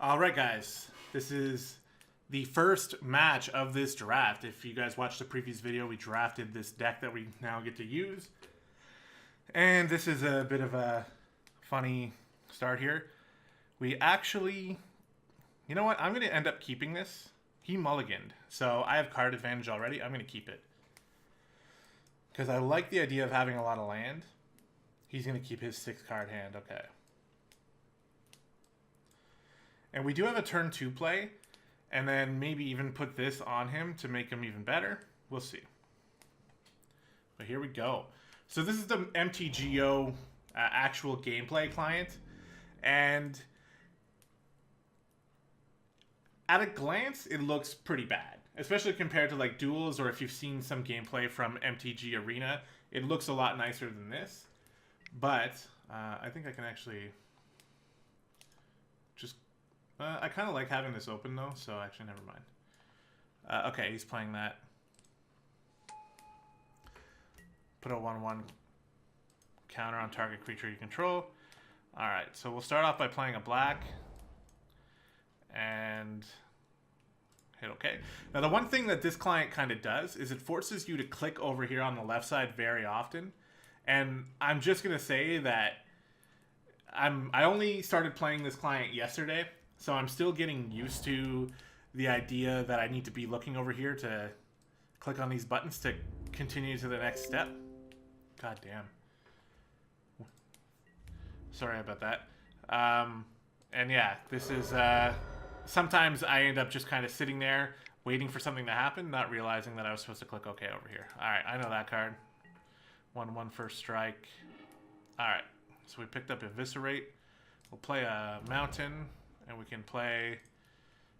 All right, guys. This is the first match of this draft. If you guys watched the previous video, we drafted this deck that we now get to use. And this is a bit of a funny start here. We actually... You know what? I'm going to end up keeping this. He mulliganed. So I have card advantage already. I'm going to keep it. Because I like the idea of having a lot of land. He's going to keep his 6-card hand. Okay. And we do have a turn 2 play. And then maybe even put this on him to make him even better. We'll see. But here we go. So this is the MTGO actual gameplay client. And at a glance, it looks pretty bad. Especially compared to like duels, or if you've seen some gameplay from MTG Arena, it looks a lot nicer than this. But I think I can actually just... I kind of like having this open though, so actually never mind. Okay, he's playing that. Put a 1/1 counter on target creature you control. Alright, so we'll start off by playing a black. And hit OK. Now the one thing that this client kind of does is it forces you to click over here on the left side very often. And I'm just going to say that I only started playing this client yesterday, so I'm still getting used to the idea that I need to be looking over here to click on these buttons to continue to the next step. God damn. Sorry about that. And yeah, this is... sometimes I end up just kind of sitting there waiting for something to happen, not realizing that I was supposed to click OK over here. Alright, I know that card. 1/1 first strike. Alright, so we picked up Eviscerate. We'll play a Mountain, and we can play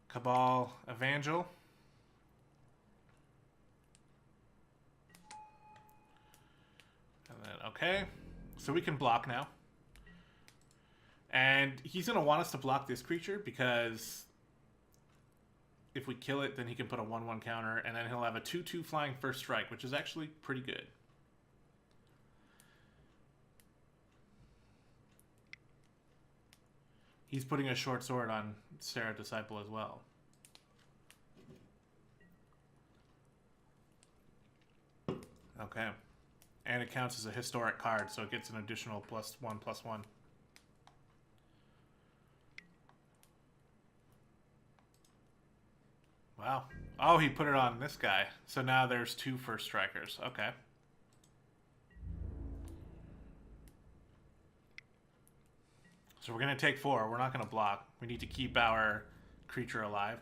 Cabal Evangel. And then OK. So we can block now. And he's going to want us to block this creature because if we kill it, then he can put a 1/1 counter, and then he'll have a 2/2 flying first strike, which is actually pretty good. He's putting a short sword on Sarah Disciple as well. Okay. And it counts as a historic card, so it gets an additional +1/+1. Wow. Oh, he put it on this guy. So now there's 2 first strikers. Okay. So we're going to take 4. We're not going to block. We need to keep our creature alive.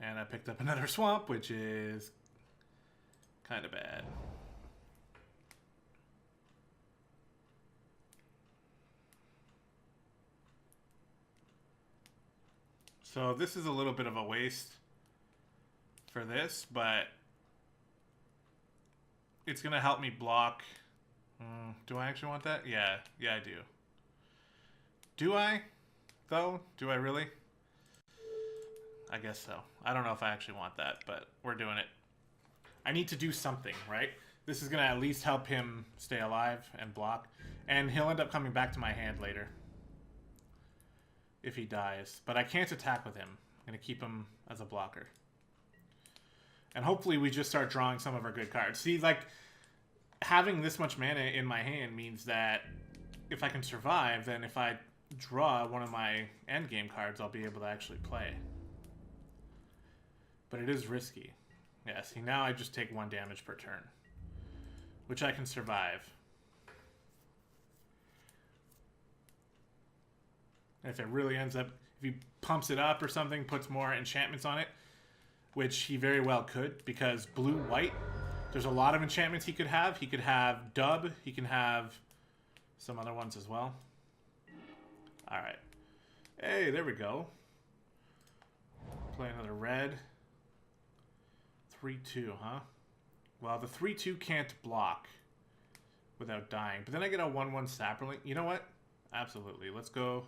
And I picked up another swamp, which is kind of bad. So this is a little bit of a waste for this, but it's going to help me block. Do I actually want that? Yeah, I do. Do I, though? Do I really? I guess so. I don't know if I actually want that, but we're doing it. I need to do something, right? This is going to at least help him stay alive and block. And he'll end up coming back to my hand later if he dies. But I can't attack with him. I'm going to keep him as a blocker. And hopefully we just start drawing some of our good cards. See, like, having this much mana in my hand means that if I can survive, then if I draw one of my endgame cards, I'll be able to actually play. But it is risky. Yeah, see, now I just take 1 damage per turn, which I can survive. And if it really ends up, if he pumps it up or something, puts more enchantments on it, which he very well could, because blue-white, there's a lot of enchantments he could have. He could have Dub. He can have some other ones as well. All right. Hey, there we go. Play another red. 3/2, huh? Well, the 3/2 can't block without dying. But then I get a 1/1 Saproling. You know what? Absolutely. Let's go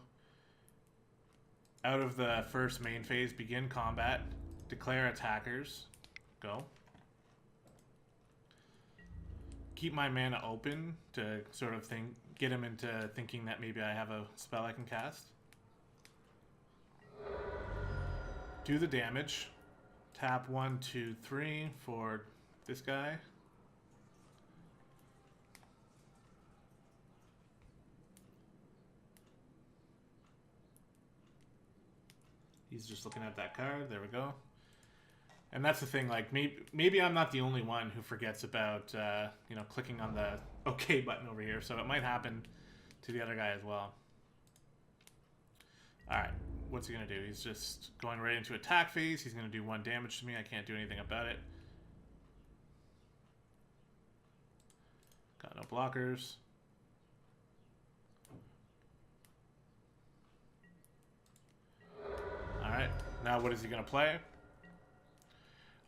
Out of the first main phase, begin combat. Declare attackers. Go. Keep my mana open to sort of get him into thinking that maybe I have a spell I can cast. Do the damage. Tap 1, 2, 3 for this guy. He's just looking at that card. There we go. And that's the thing, like, maybe I'm not the only one who forgets about, you know, clicking on the OK button over here. So it might happen to the other guy as well. Alright, what's he going to do? He's just going right into attack phase. He's going to do 1 damage to me. I can't do anything about it. Got no blockers. Alright, now what is he going to play?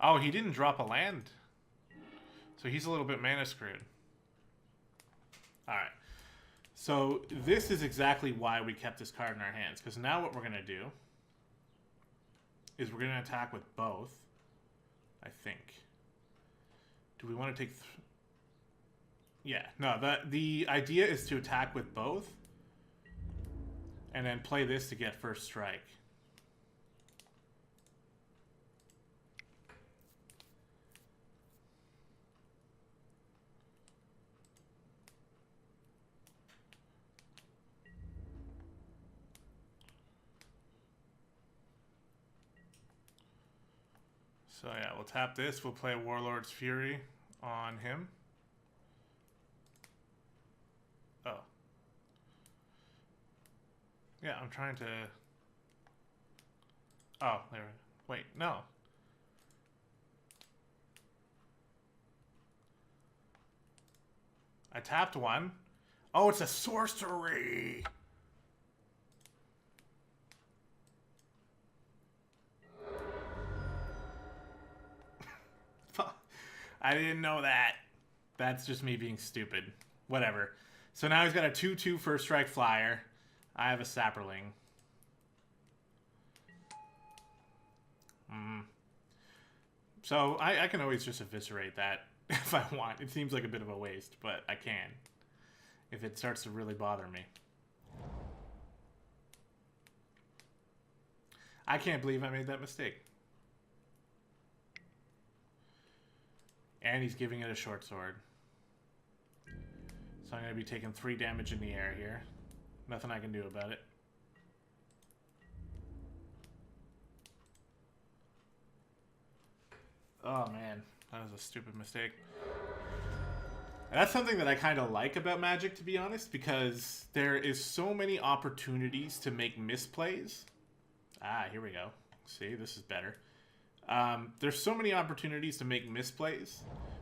Oh, he didn't drop a land. So he's a little bit mana screwed. Alright. So this is exactly why we kept this card in our hands. Because now what we're going to do is we're going to attack with both. I think. Do we want to take... Yeah. No, the idea is to attack with both. And then play this to get first strike. So yeah, we'll tap this. We'll play Warlord's Fury on him. Oh. Yeah, I'm trying to... Oh, there. Wait, no. I tapped 1. Oh, it's a sorcery! I didn't know that. That's just me being stupid. Whatever. So now he's got a 2/2 first strike flyer. I have a sapperling. So I can always just eviscerate that if I want. It seems like a bit of a waste, but I can. If it starts to really bother me. I can't believe I made that mistake. And he's giving it a short sword. So I'm going to be taking 3 damage in the air here. Nothing I can do about it. Oh man, that was a stupid mistake. And that's something that I kind of like about Magic, to be honest, because there is so many opportunities to make misplays. Ah, here we go. See, this is better. There's so many opportunities to make misplays,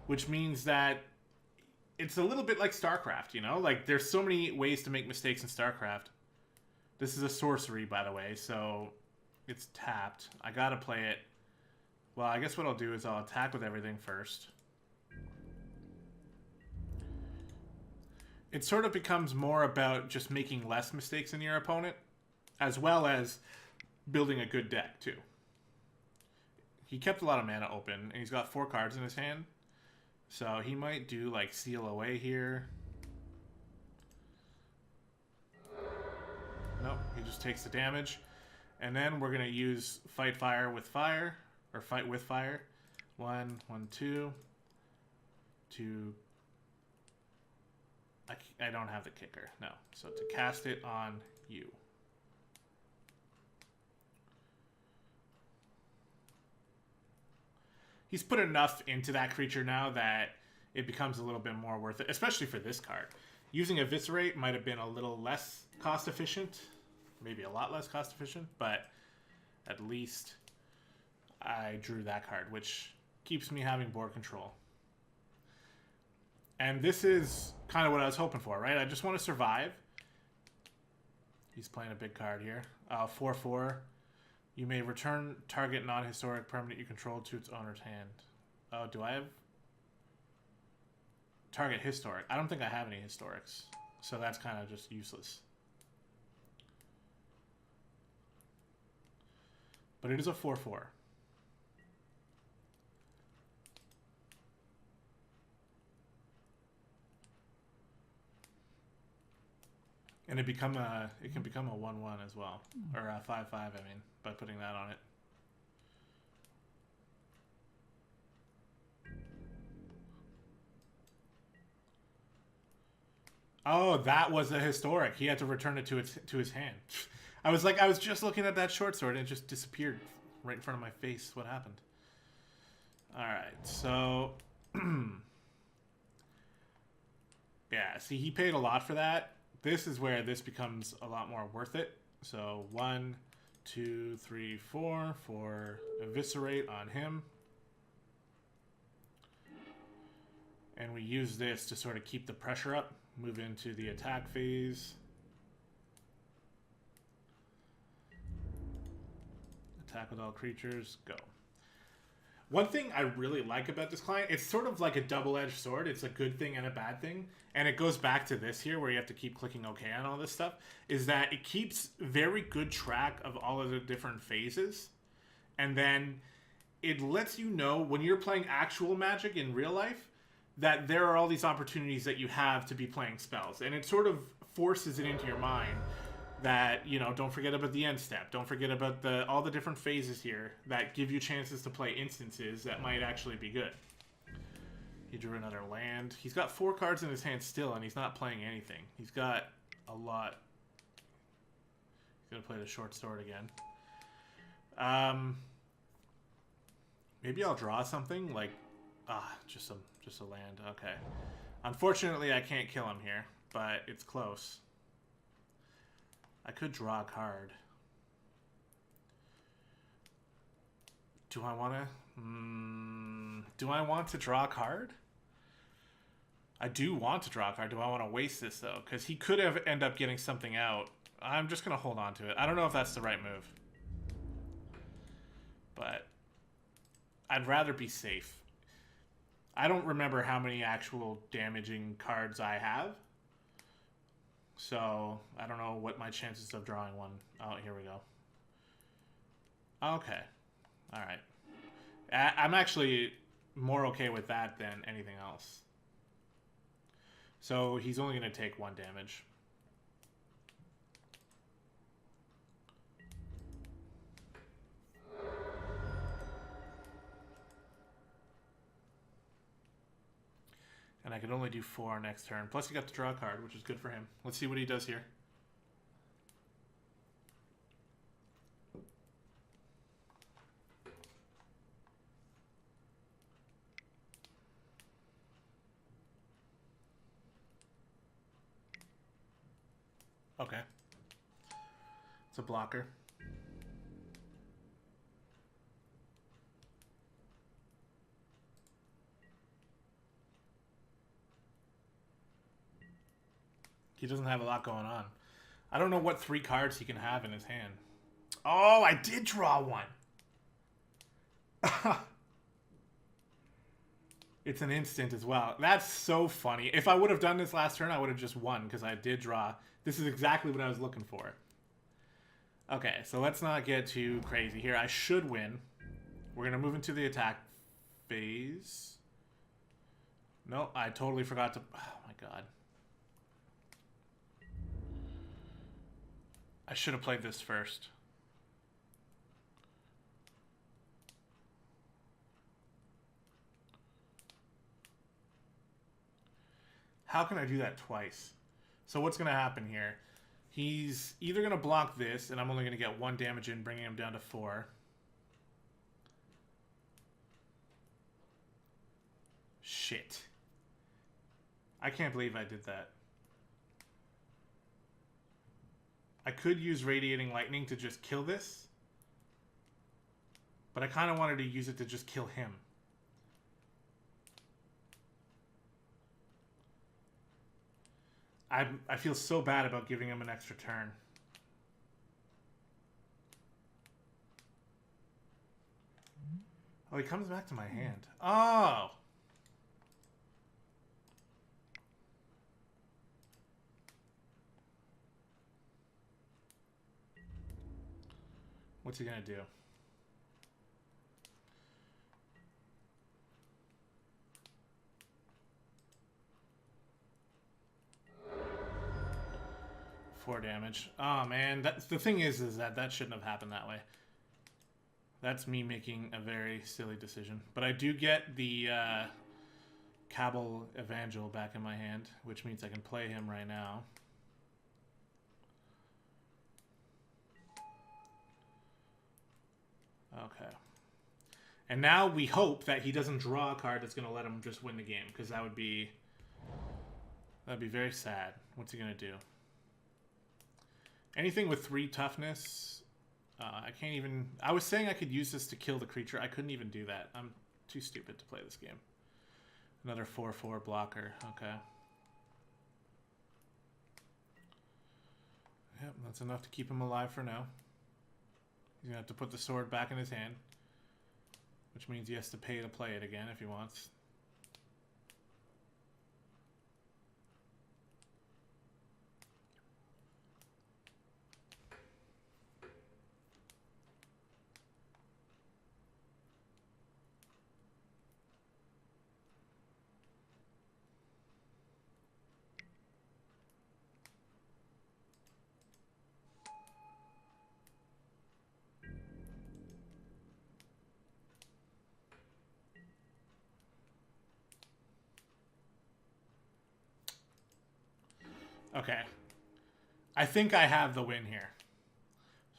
which means that it's a little bit like StarCraft, you know? Like, there's so many ways to make mistakes in StarCraft. This is a sorcery, by the way, so it's tapped. I gotta play it. Well, I guess what I'll do is I'll attack with everything first. It sort of becomes more about just making less mistakes than your opponent, as well as building a good deck, too. He kept a lot of mana open, and he's got 4 cards in his hand. So he might do, like, Seal Away here. Nope, he just takes the damage. And then we're going to use Fight Fire with Fire, or Fight with Fire. 1, 1, 2. To... I don't have the kicker, no. So to cast it on you. He's put enough into that creature now that it becomes a little bit more worth it, especially for this card. Using Eviscerate might have been a little less cost efficient, maybe a lot less cost efficient, but at least I drew that card, which keeps me having board control. And this is kind of what I was hoping for, right? I just want to survive. He's playing a big card here. 4/4. You may return target non-historic permanent you control to its owner's hand. Oh, do I have... Target historic. I don't think I have any historics. So that's kind of just useless. But it is a 4/4. And it can become a 1/1 as well, or a 5/5. I mean, by putting that on it. Oh, that was a historic. He had to return it to his hand. I was just looking at that short sword and it just disappeared right in front of my face. What happened? All right, so yeah. See, he paid a lot for that. This is where this becomes a lot more worth it. So 1, 2, 3, 4 for eviscerate on him. And we use this to sort of keep the pressure up. Move into the attack phase. Attack with all creatures. Go. One thing I really like about this client, it's sort of like a double-edged sword. It's a good thing and a bad thing. And it goes back to this here where you have to keep clicking OK on all this stuff, is that it keeps very good track of all of the different phases. And then it lets you know when you're playing actual Magic in real life that there are all these opportunities that you have to be playing spells. And it sort of forces it into your mind that, you know, don't forget about the end step. Don't forget about all the different phases here that give you chances to play instances that might actually be good. He drew another land. He's got 4 cards in his hand still, and he's not playing anything. He's got a lot. He's going to play the short sword again. Maybe I'll draw something like... just a land. Okay. Unfortunately, I can't kill him here, but it's close. I could draw a card. Do I want to... do I want to draw a card? I do want to draw a card. Do I want to waste this, though? Because he could have end up getting something out. I'm just going to hold on to it. I don't know if that's the right move. But I'd rather be safe. I don't remember how many actual damaging cards I have. So, I don't know what my chances of drawing one. Oh, here we go. Okay. Alright. I'm actually more okay with that than anything else. So, he's only going to take 1 damage. And I can only do 4 next turn. Plus he got to draw a card, which is good for him. Let's see what he does here. Okay. It's a blocker. He doesn't have a lot going on. I don't know what 3 cards he can have in his hand. Oh, I did draw one. It's an instant as well. That's so funny. If I would have done this last turn, I would have just won because I did draw. This is exactly what I was looking for. Okay, so let's not get too crazy here. I should win. We're going to move into the attack phase. No, I totally forgot to... Oh, my God. I should have played this first. How can I do that twice? So what's going to happen here? He's either going to block this, and I'm only going to get 1 damage in, bringing him down to 4. Shit. I can't believe I did that. I could use Radiating Lightning to just kill this. But I kind of wanted to use it to just kill him. I feel so bad about giving him an extra turn. Oh, he comes back to my hand. Oh! What's he gonna do? 4 damage. Oh man, that's the thing is that shouldn't have happened that way. That's me making a very silly decision. But I do get the Cabal Evangel back in my hand, which means I can play him right now. Okay. And now we hope that he doesn't draw a card that's going to let him just win the game, because that'd be very sad. What's he going to do? Anything with 3 toughness, I can't even... I was saying I could use this to kill the creature. I couldn't even do that. I'm too stupid to play this game. Another 4/4 blocker. Okay. Yep, that's enough to keep him alive for now. He's going to have to put the sword back in his hand, which means he has to pay to play it again if he wants. Okay. I think I have the win here.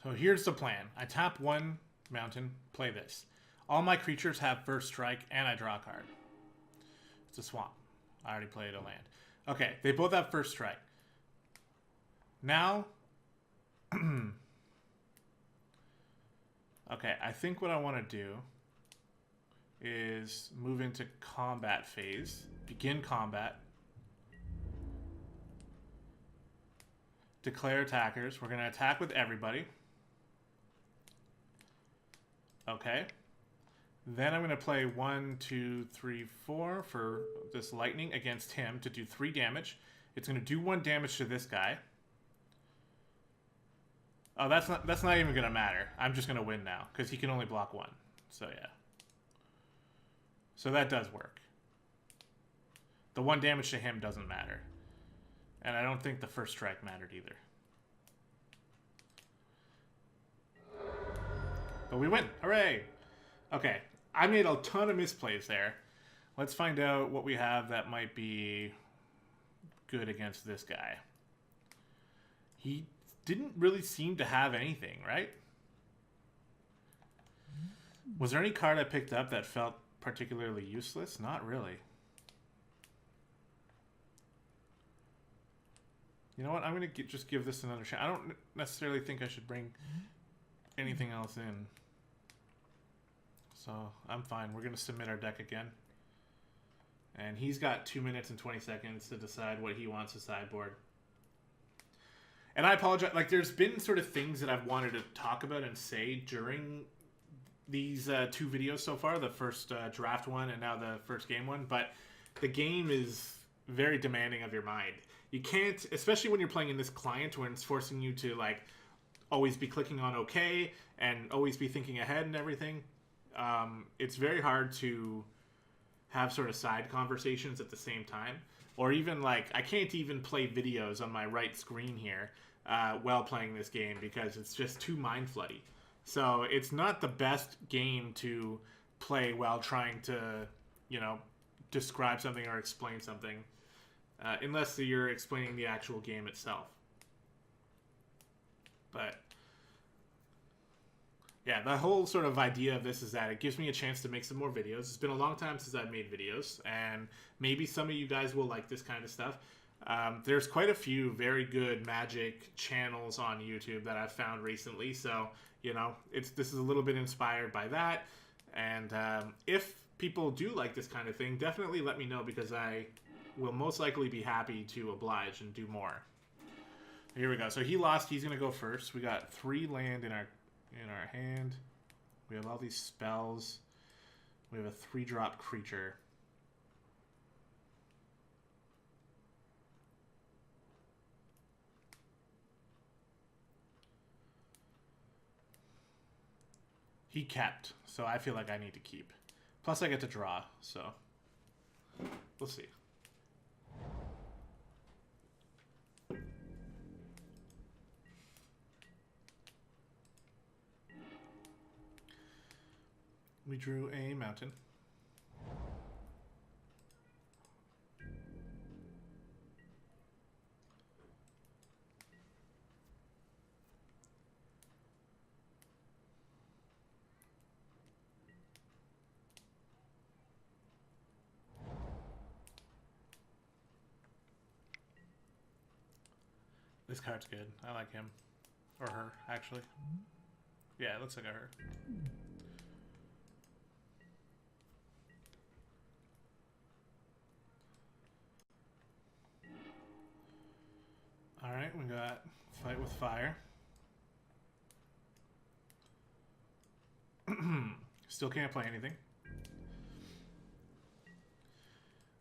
So here's the plan. I tap 1 mountain, play this. All my creatures have first strike, and I draw a card. It's a swamp. I already played a land. Okay, they both have first strike. Now... okay, I think what I want to do is move into combat phase. Begin combat. Declare attackers. We're going to attack with everybody. Okay. Then I'm going to play 1, 2, 3, 4 for this lightning against him to do 3 damage. It's going to do 1 damage to this guy. Oh, that's not even going to matter. I'm just going to win now because he can only block 1. So yeah. So that does work. The 1 damage to him doesn't matter. And I don't think the first strike mattered either. But we win. Hooray! Okay. I made a ton of misplays there. Let's find out what we have that might be good against this guy. He didn't really seem to have anything, right? Was there any card I picked up that felt particularly useless? Not really. You know what? I'm going to just give this another shot. I don't necessarily think I should bring anything else in. So, I'm fine. We're going to submit our deck again. And he's got 2 minutes and 20 seconds to decide what he wants to sideboard. And I apologize. Like, there's been sort of things that I've wanted to talk about and say during these 2 videos so far. The first draft one and now the first game one. But the game is very demanding of your mind. You can't, especially when you're playing in this client when it's forcing you to, like, always be clicking on OK and always be thinking ahead and everything. It's very hard to have sort of side conversations at the same time. Or even, like, I can't even play videos on my right screen here while playing this game because it's just too mind-floody. So it's not the best game to play while trying to, you know, describe something or explain something. Unless you're explaining the actual game itself. But, yeah, the whole sort of idea of this is that it gives me a chance to make some more videos. It's been a long time since I've made videos, and maybe some of you guys will like this kind of stuff. There's quite a few very good Magic channels on YouTube that I've found recently, so, you know, this is a little bit inspired by that. And if people do like this kind of thing, definitely let me know because I will most likely be happy to oblige and do more. Here we go. So he lost. He's going to go first. We got 3 land in our hand. We have all these spells. We have a 3-drop creature. He kept, so I feel like I need to keep. Plus I get to draw, so we'll see. We drew a mountain. This card's good. I like him. Or her, actually. Yeah, it looks like a her. Alright, we got Fight with Fire. Still can't play anything.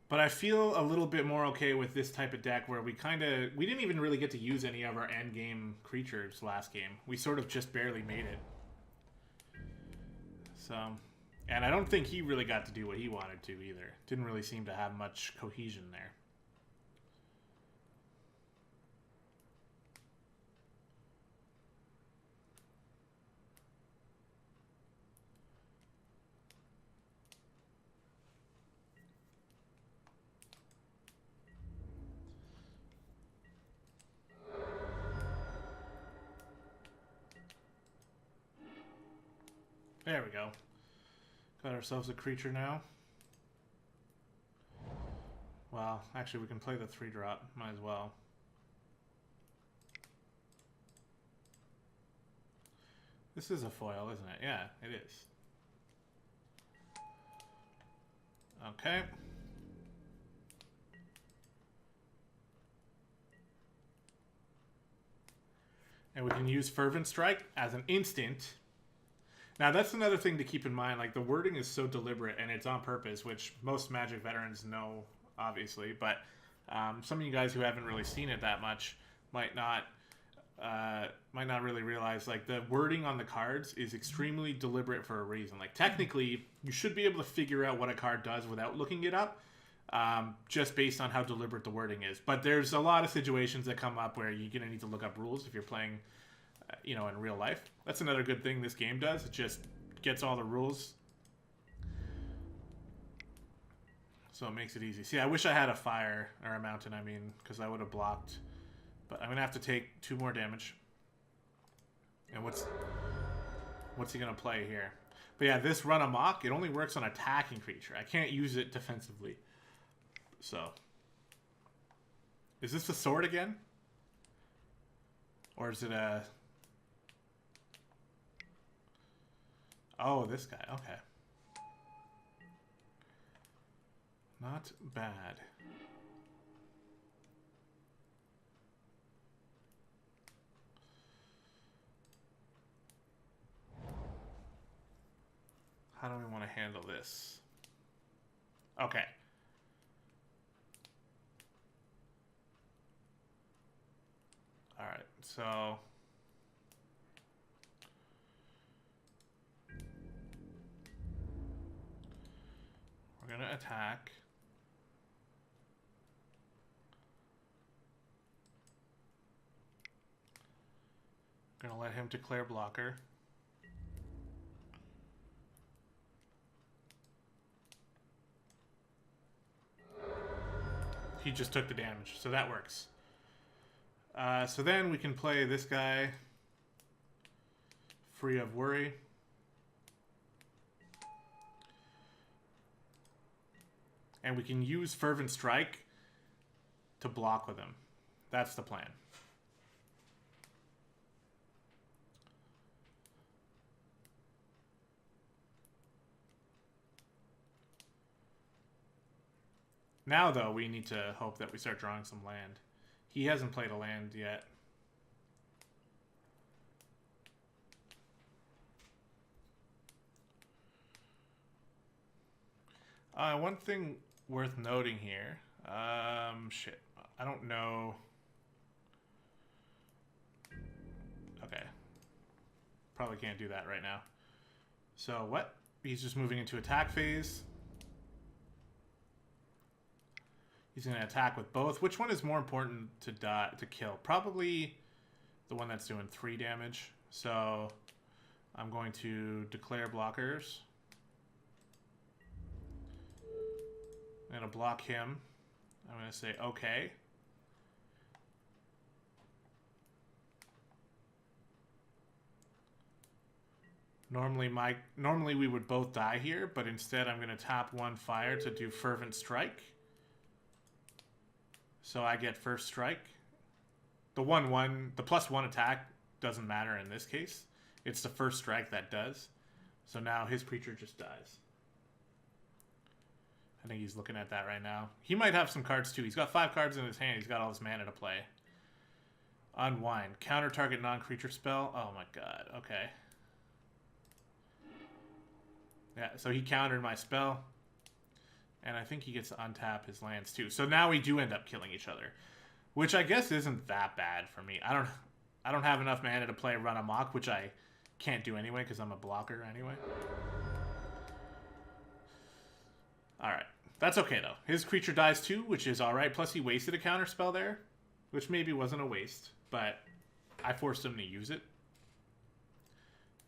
But I feel a little bit more okay with this type of deck where we didn't even really get to use any of our end game creatures last game. We sort of just barely made it. So, and I don't think he really got to do what he wanted to either. Didn't really seem to have much cohesion there. There we go. Got ourselves a creature now. Well, actually we can play the 3-drop. Might as well. This is a foil, isn't it? Yeah, it is. Okay. And we can use Fervent Strike as an instant. Now, that's another thing to keep in mind. Like, the wording is so deliberate, and it's on purpose, which most Magic veterans know, obviously. But some of you guys who haven't really seen it that much might not really realize, like, the wording on the cards is extremely deliberate for a reason. Like, technically, you should be able to figure out what a card does without looking it up, just based on how deliberate the wording is. But there's a lot of situations that come up where you're going to need to look up rules if you're playing, you know, in real life. That's another good thing this game does. It just gets all the rules. So it makes it easy. See, I wish I had a fire, or a mountain, I mean, because I would have blocked. But I'm going to have to take 2 more damage. And what's he going to play here? But yeah, this Run Amok, it only works on attacking creature. I can't use it defensively. So. Is this the sword again? Or is it a... Oh, this guy. Okay. Not bad. How do we want to handle this? Okay. All right, so... we're going to attack. Going to let him declare blocker. He just took the damage, so that works. So then we can play this guy free of worry. And we can use Fervent Strike to block with him. That's the plan. Now, though, we need to hope that we start drawing some land. He hasn't played a land yet. One thing worth noting here. Shit. I don't know. Okay. Probably can't do that right now. So, what? He's just moving into attack phase. He's going to attack with both. Which one is more important to kill? Probably the one that's doing 3 damage. So I'm going to declare blockers. I'm going to block him. I'm going to say okay. Normally we would both die here, but instead I'm going to tap one fire to do Fervent Strike. So I get first strike. The +1 attack doesn't matter in this case. It's the first strike that does. So now his creature just dies. I think he's looking at that right now. He might have some cards too. He's got 5 cards in his hand. He's got all this mana to play. Unwind. Counter target non-creature spell. Oh my god. Okay. Yeah, so he countered my spell. And I think he gets to untap his lands too. So now we do end up killing each other. Which I guess isn't that bad for me. I don't have enough mana to play Run Amok, which I can't do anyway because I'm a blocker anyway. Alright. That's okay though. His creature dies too, which is alright. Plus he wasted a counter spell there. Which maybe wasn't a waste. But I forced him to use it.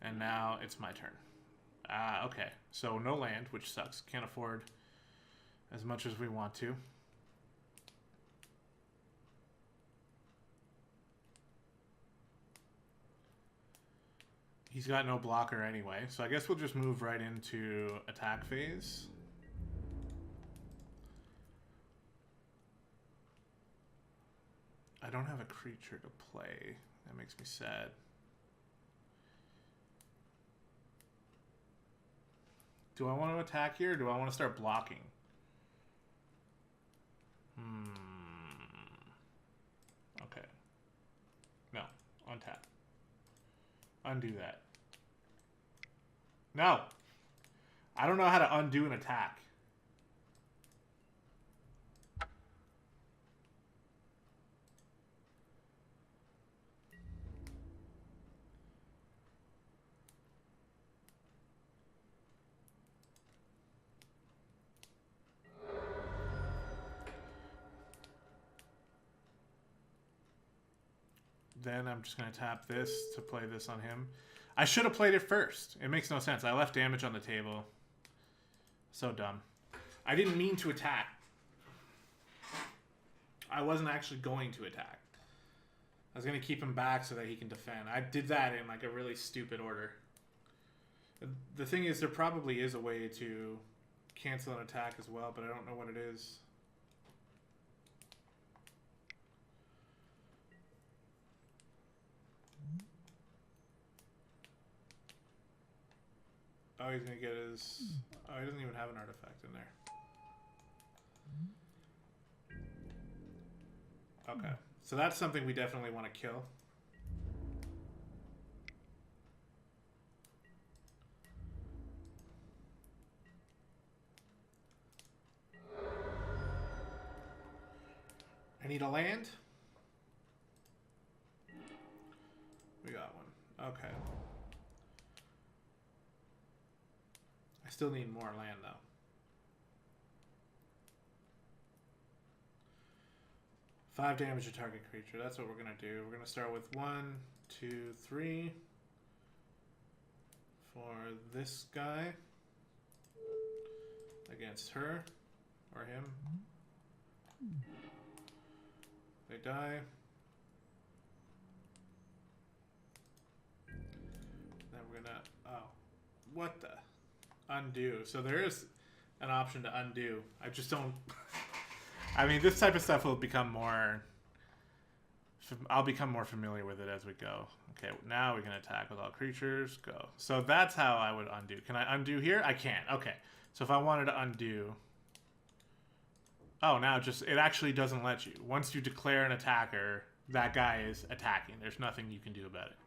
And now it's my turn. Okay. So no land, which sucks. Can't afford as much as we want to. He's got no blocker anyway, so I guess we'll just move right into attack phase. I don't have a creature to play. That makes me sad. Do I want to attack here, or do I want to start blocking? Okay. No. Untap. Undo that. No! I don't know how to undo an attack. Then I'm just going to tap this to play this on him. I should have played it first. It makes no sense. I left damage on the table. So dumb. I didn't mean to attack. I wasn't actually going to attack. I was going to keep him back so that he can defend. I did that in like a really stupid order. The thing is, there probably is a way to cancel an attack as well, but I don't know what it is. Oh, he's going to get his... Oh, he doesn't even have an artifact in there. Okay. So that's something we definitely want to kill. I need a land. We got one. Okay. I still need more land, though. Five damage to target creature. That's what we're going to do. We're going to start with 1, 2, 3. For this guy. Against her. Or him. They die. Then we're going to... Oh. What the... Undo. So there is an option to undo. I just don't... I mean, this type of stuff will become more... I'll become more familiar with it as we go. Okay, now we can attack with all creatures. Go. So that's how I would undo. Can I undo here? I can't. Okay. So if I wanted to undo... Oh, now just... It actually doesn't let you. Once you declare an attacker, that guy is attacking. There's nothing you can do about it.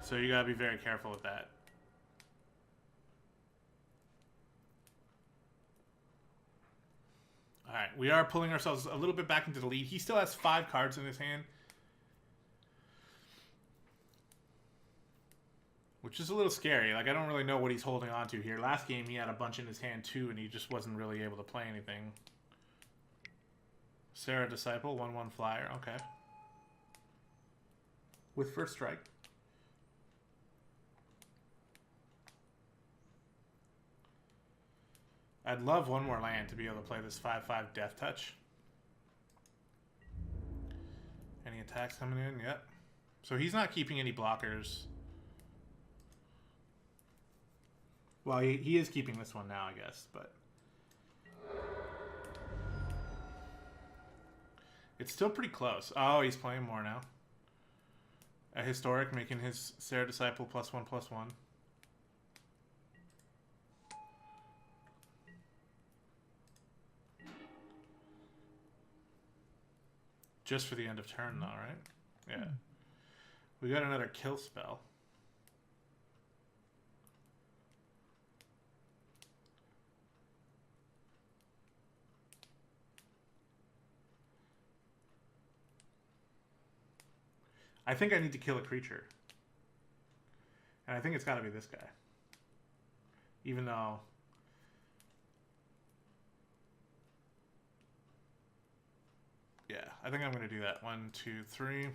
So you gotta be very careful with that. Alright, we are pulling ourselves a little bit back into the lead. He still has 5 cards in his hand. Which is a little scary. Like, I don't really know what he's holding on to here. Last game, he had a bunch in his hand, too, and he just wasn't really able to play anything. Sarah Disciple, 1/1 flyer. Okay. With first strike. I'd love one more land to be able to play this 5/5 Death Touch. Any attacks coming in? Yep. So he's not keeping any blockers. Well, he is keeping this one now, I guess, but... It's still pretty close. Oh, he's playing more now. A historic, making his Sarah Disciple +1/+1. Just for the end of turn, though, right? Yeah. We got another kill spell. I think I need to kill a creature. And I think it's got to be this guy. Even though... Yeah, I think I'm going to do that. 1, 2, 3.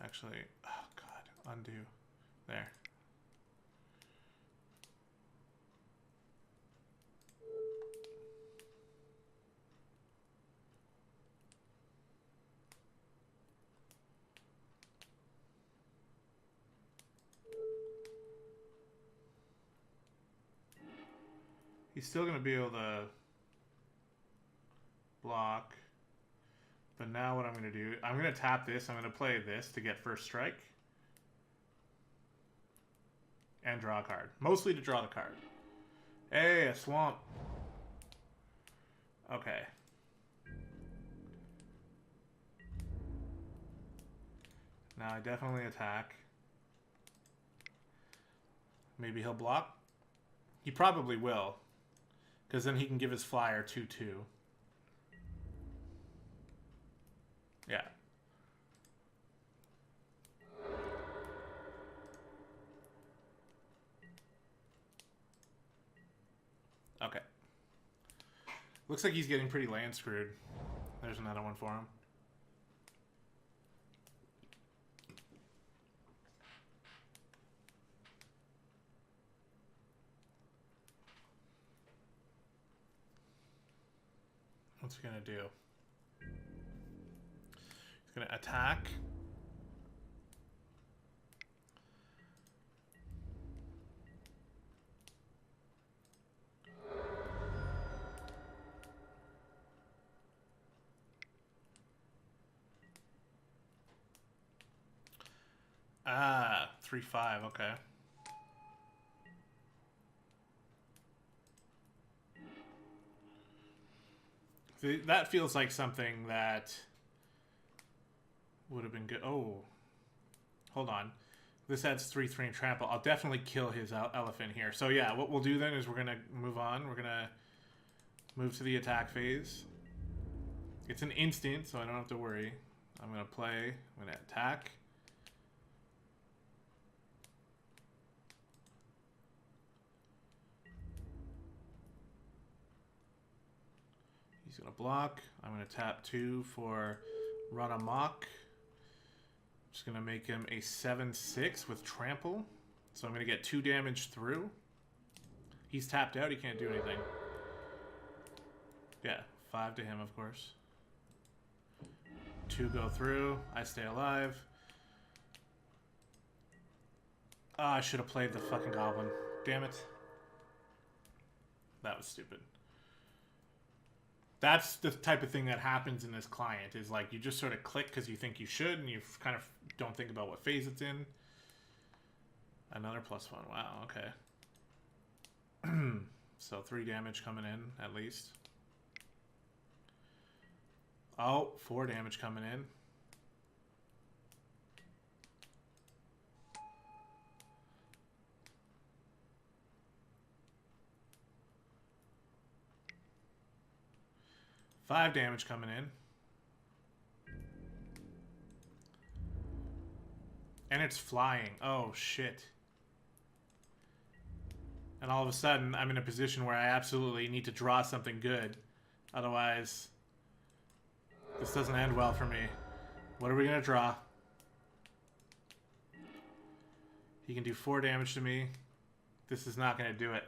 Actually, oh god, undo. There. He's still going to be able to block. But now what I'm going to do, I'm going to tap this. I'm going to play this to get first strike. And draw a card. Mostly to draw the card. Hey, a swamp. Okay. Now I definitely attack. Maybe he'll block. He probably will. Because then he can give his flyer 2/2. Yeah. Okay. Looks like he's getting pretty land screwed. There's another one for him. What's he gonna do? He's gonna attack. Ah, 3/5, okay. That feels like something that would have been good. Oh, hold on. This adds 3/3 and trample. I'll definitely kill his elephant here. So yeah, what we'll do then is we're going to move on. We're going to move to the attack phase. It's an instant, so I don't have to worry. I'm going to play. I'm going to attack. He's going to block. I'm going to tap 2 for Run Amok. Just going to make him a 7/6 with trample. So I'm going to get 2 damage through. He's tapped out. He can't do anything. Yeah, 5 to him, of course. 2 go through. I stay alive. Ah, I should have played the fucking goblin. Damn it. That was stupid. That's the type of thing that happens in this client, is like you just sort of click because you think you should and you kind of don't think about what phase it's in. Another +1. Wow, okay. So 3 damage coming in, at least. Oh, 4 damage coming in. Five damage coming in. And it's flying. Oh, shit. And all of a sudden, I'm in a position where I absolutely need to draw something good. Otherwise, this doesn't end well for me. What are we going to draw? He can do 4 damage to me. This is not going to do it.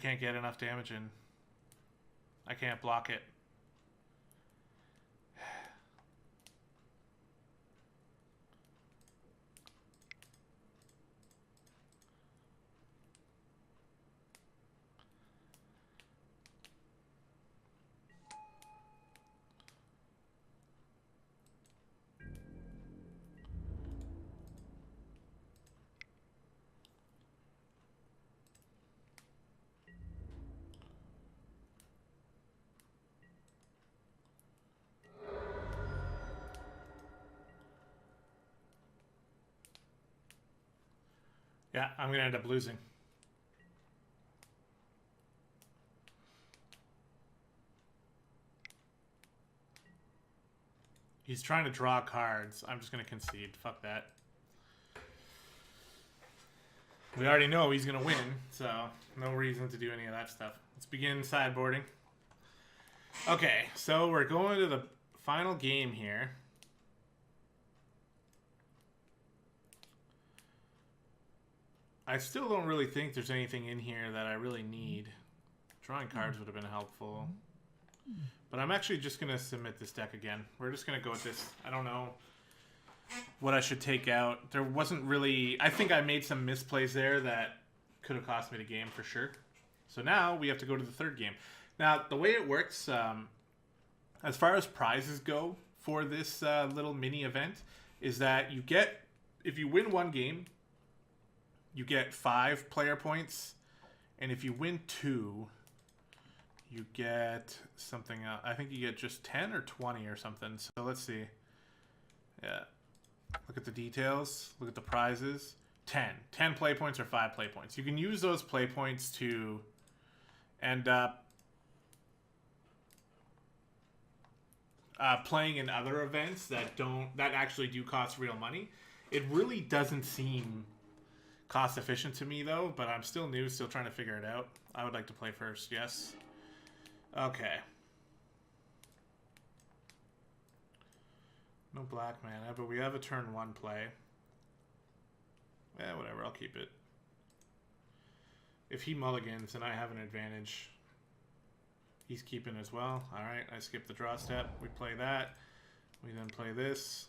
can't get enough damage in. I can't block it. Yeah, I'm going to end up losing. He's trying to draw cards. I'm just going to concede. Fuck that. We already know he's going to win, so no reason to do any of that stuff. Let's begin sideboarding. Okay, so we're going to the final game here. I still don't really think there's anything in here that I really need. Drawing cards would have been helpful. But I'm actually just going to submit this deck again. We're just going to go with this. I don't know what I should take out. There wasn't really... I think I made some misplays there that could have cost me the game for sure. So now we have to go to the third game. Now, the way it works, as far as prizes go for this little mini event, is that you get... If you win one game, you get 5 player points. And if you win 2... you get something else. I think you get just 10 or 20 or something. So let's see. Yeah. Look at the details. Look at the prizes. 10. 10 play points or 5 play points. You can use those play points to end up playing in other events that actually do cost real money. It really doesn't seem cost efficient to me though, but I'm still new, still trying to figure it out. I would like to play first, yes. Okay. No black mana, but we have a turn 1 play. Yeah, whatever, I'll keep it. If he mulligans, then I have an advantage. He's keeping as well. Alright, I skip the draw step. We play that. We then play this.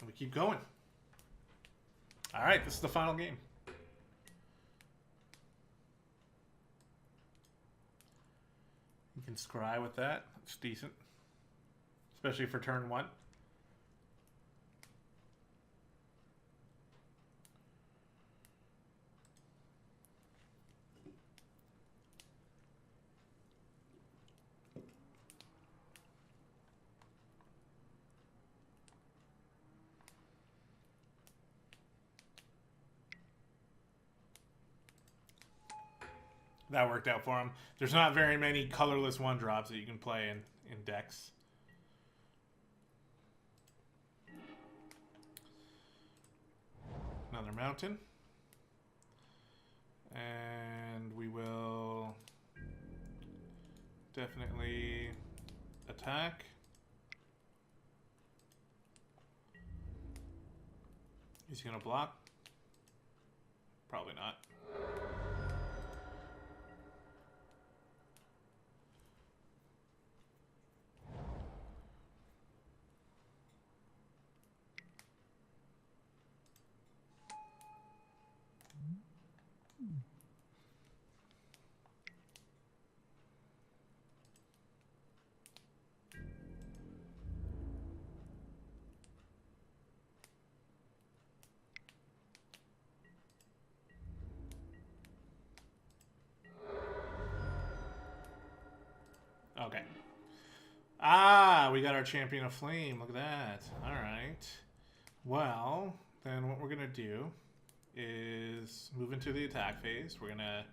And we keep going. Alright, this is the final game. You can scry with that. It's decent. Especially for turn 1. That worked out for him. There's not very many colorless 1-drops that you can play in decks. Another mountain. And we will definitely attack. Is he going to block? Probably not. Okay. Ah, we got our Champion of Flame. Look at that. All right. Well, then what we're going to do is move into the attack phase. We're going to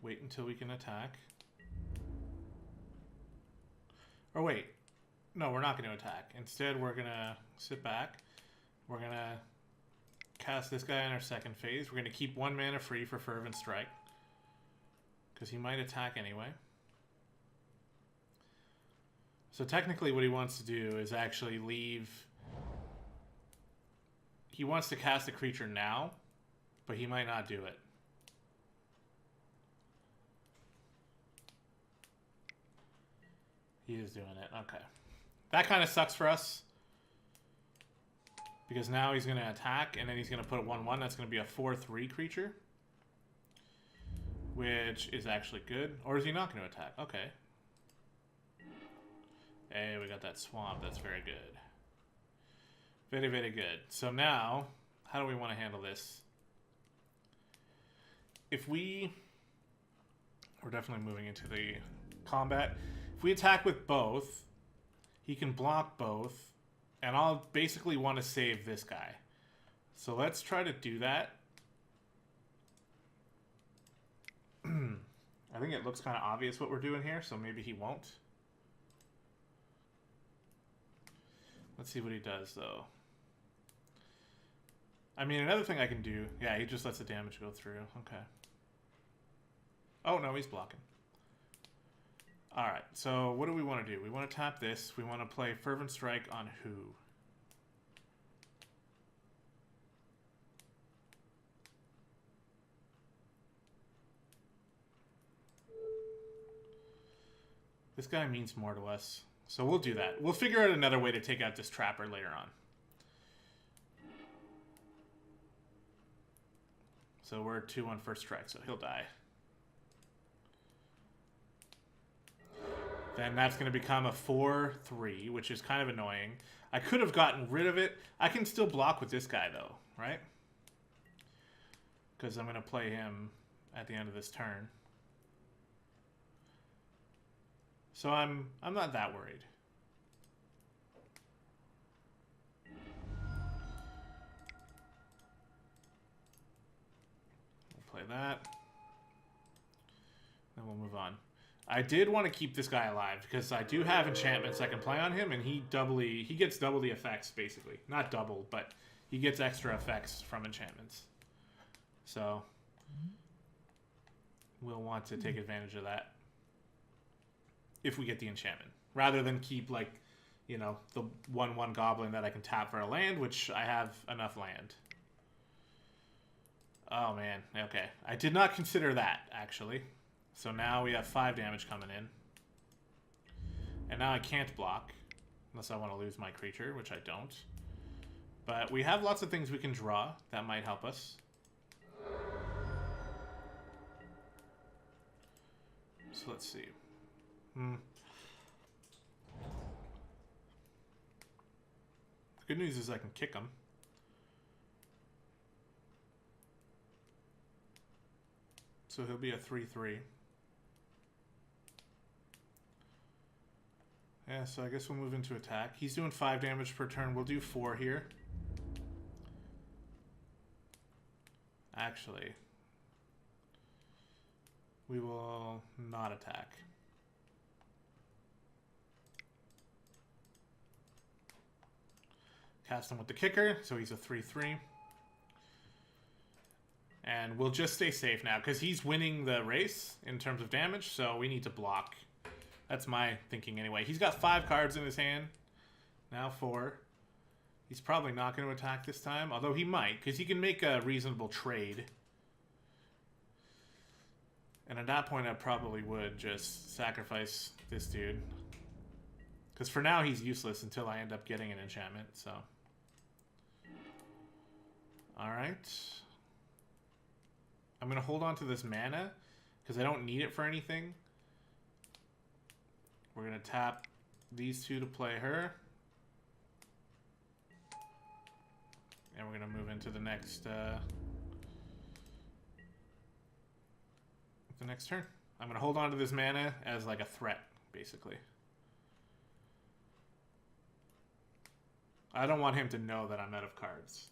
wait until we can attack. Or wait. No, we're not going to attack. Instead, we're going to sit back. We're going to cast this guy in our second phase. We're going to keep 1 mana free for Fervent Strike, because he might attack anyway. So technically what he wants to do is actually leave... He wants to cast a creature now, but he might not do it. He is doing it. Okay. That kind of sucks for us. Because now he's going to attack, and then he's going to put a 1/1. That's going to be a 4/3 creature. Which is actually good. Or is he not going to attack? Okay. Hey, we got that swamp. That's very good. Very, very good. So now, how do we want to handle this? If we... We're definitely moving into the combat. If we attack with both, he can block both. And I'll basically want to save this guy. So let's try to do that. I think it looks kind of obvious what we're doing here, so maybe he won't. Let's see what he does, though. I mean, another thing I can do... Yeah, he just lets the damage go through. Okay. Oh, no, he's blocking. Alright, so what do we want to do? We want to tap this. We want to play Fervent Strike on who? This guy means more to us. So we'll do that. We'll figure out another way to take out this Trapper later on. So we're 2-1 first strike, so he'll die. Then that's going to become a 4/3, which is kind of annoying. I could have gotten rid of it. I can still block with this guy, though, right? Because I'm going to play him at the end of this turn. So I'm not that worried. We'll play that. Then we'll move on. I did want to keep this guy alive because I do have enchantments I can play on him, and he gets double the effects, basically. Not double, but he gets extra effects from enchantments. So we'll want to take advantage of that if we get the enchantment, rather than keep, like, you know, the 1/1 goblin that I can tap for a land, which I have enough land. Oh man, okay. I did not consider that, actually. So now we have 5 damage coming in. And now I can't block, unless I want to lose my creature, which I don't. But we have lots of things we can draw that might help us. So let's see. The good news is I can kick him. So he'll be a 3/3. Yeah, so I guess we'll move into attack. He's doing 5 damage per turn. We'll do 4 here. Actually, we will not attack. Cast him with the kicker, so he's a 3/3. And we'll just stay safe now, because he's winning the race in terms of damage, so we need to block. That's my thinking anyway. He's got 5 cards in his hand. Now 4. He's probably not going to attack this time, although he might, because he can make a reasonable trade. And at that point, I probably would just sacrifice this dude. Because for now, he's useless until I end up getting an enchantment, so... Alright. I'm going to hold on to this mana, because I don't need it for anything. We're going to tap these 2 to play her. And we're going to move into the next turn. I'm going to hold on to this mana as like a threat, basically. I don't want him to know that I'm out of cards.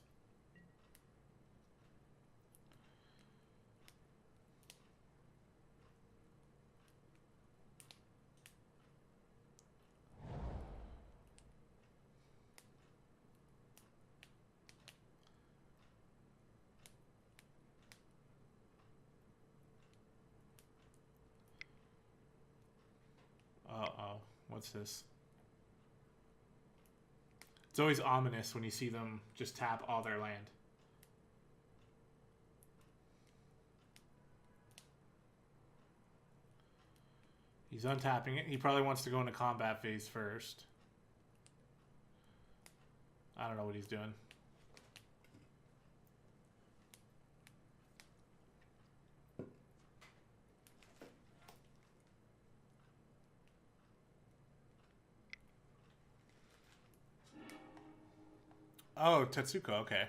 Uh-oh. What's this? It's always ominous when you see them just tap all their land. He's untapping it. He probably wants to go into combat phase first. I don't know what he's doing. Oh, Tetsuko, okay.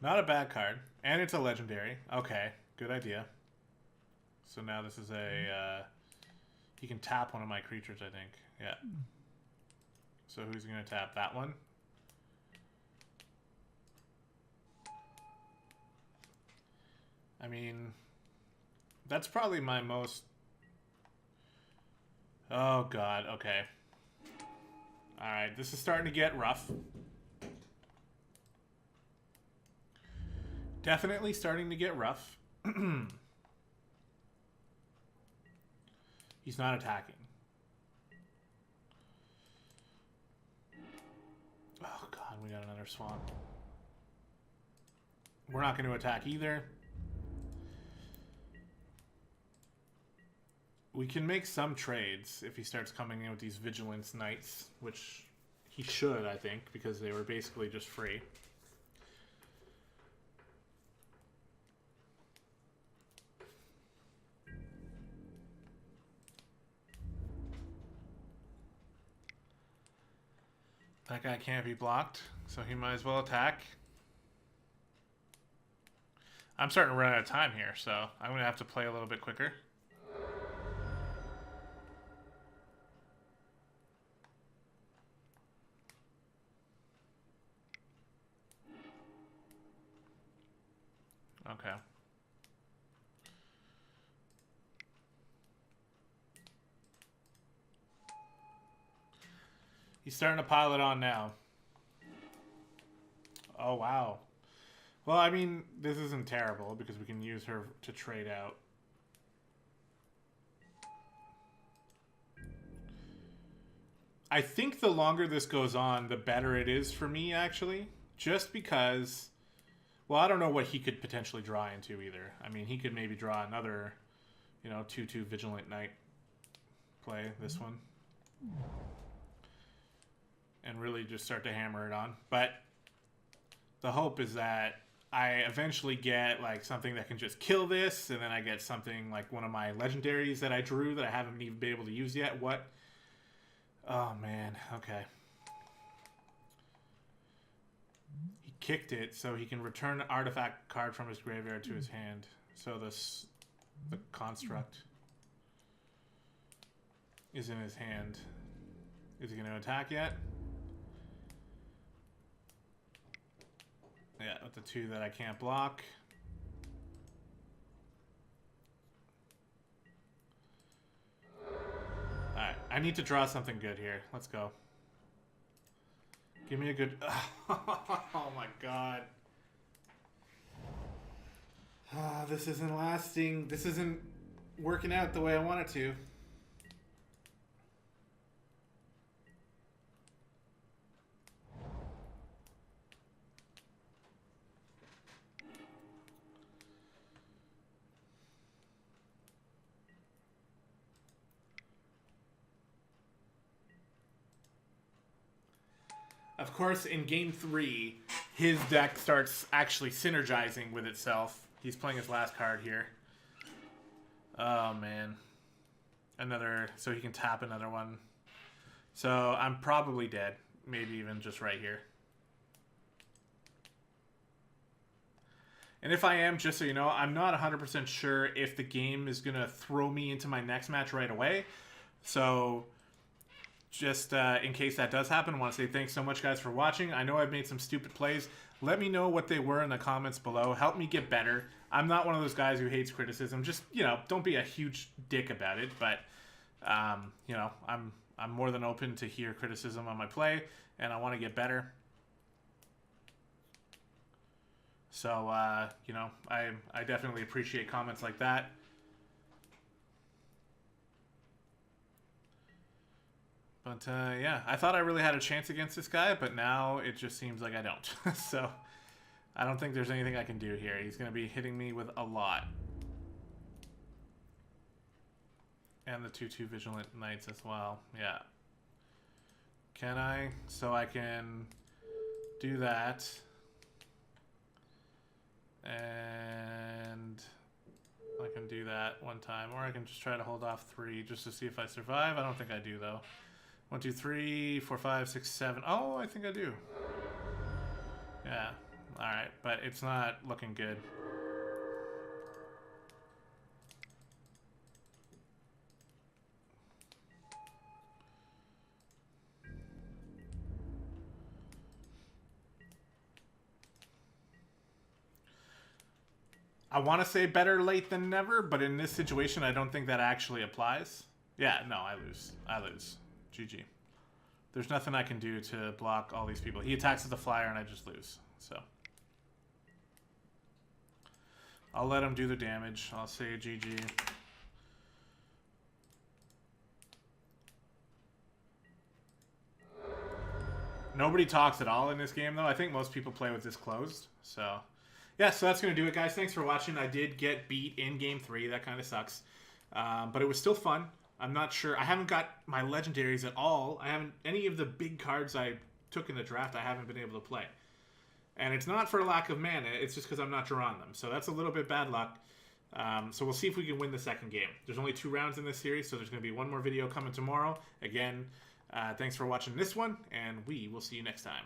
Not a bad card. And it's a legendary. Okay, good idea. So now this is a... he can tap one of my creatures, I think. Yeah. So who's going to tap? That one? I mean... That's probably my most... Oh, God. Okay. Alright, this is starting to get rough. Definitely starting to get rough. He's not attacking. Oh, God, we got another swamp. We're not going to attack either. We can make some trades if he starts coming in with these Vigilance Knights, which he should, I think, because they were basically just free. That guy can't be blocked, so he might as well attack. I'm starting to run out of time here, so I'm going to have to play a little bit quicker. Okay. He's starting to pile it on now. Oh, wow. Well, I mean, this isn't terrible because we can use her to trade out. I think the longer this goes on, the better it is for me, actually. Just because... Well, I don't know what he could potentially draw into either. I mean, he could maybe draw another, you know, 2/2 Vigilant Knight play, this one. And really just start to hammer it on. But the hope is that I eventually get like something that can just kill this, and then I get something like one of my legendaries that I drew that I haven't even been able to use yet. What? Oh, man. Okay. He kicked it, so he can return an artifact card from his graveyard to his hand. So the construct is in his hand. Is he going to attack yet? Yeah, with the 2 that I can't block. Alright, I need to draw something good here. Let's go. Give me a good... Oh my god. This isn't lasting. This isn't working out the way I want it to. Of course, in Game 3, his deck starts actually synergizing with itself. He's playing his last card here. Oh, man. Another... So he can tap another one. So I'm probably dead. Maybe even just right here. And if I am, just so you know, I'm not 100% sure if the game is going to throw me into my next match right away. So... Just in case that does happen, I want to say thanks so much, guys, for watching. I know I've made some stupid plays. Let me know what they were in the comments below. Help me get better. I'm not one of those guys who hates criticism. Just, you know, don't be a huge dick about it. But, you know, I'm more than open to hear criticism on my play, and I want to get better. So, you know, I definitely appreciate comments like that. But yeah, I thought I really had a chance against this guy, but now it just seems like I don't. So I don't think there's anything I can do here. He's going to be hitting me with a lot. And the 2/2 Vigilant Knights as well. Yeah. Can I? So I can do that. And I can do that one time. Or I can just try to hold off 3 just to see if I survive. I don't think I do, though. 1, 2, 3, 4, 5, 6, 7. Oh, I think I do. Yeah. Alright, but it's not looking good. I want to say better late than never, but in this situation, I don't think that actually applies. Yeah, no, I lose. I lose. GG. There's nothing I can do to block all these people. He attacks with the flyer, and I just lose. So I'll let him do the damage. I'll say GG. Nobody talks at all in this game, though. I think most people play with this closed. So yeah, so that's going to do it, guys. Thanks for watching. I did get beat in Game 3. That kind of sucks. But it was still fun. I'm not sure. I haven't got my legendaries at all. I haven't... Any of the big cards I took in the draft, I haven't been able to play. And it's not for lack of mana. It's just because I'm not drawing them. So that's a little bit bad luck. So we'll see if we can win the second game. There's only 2 rounds in this series, so there's going to be one more video coming tomorrow. Again, thanks for watching this one, and we will see you next time.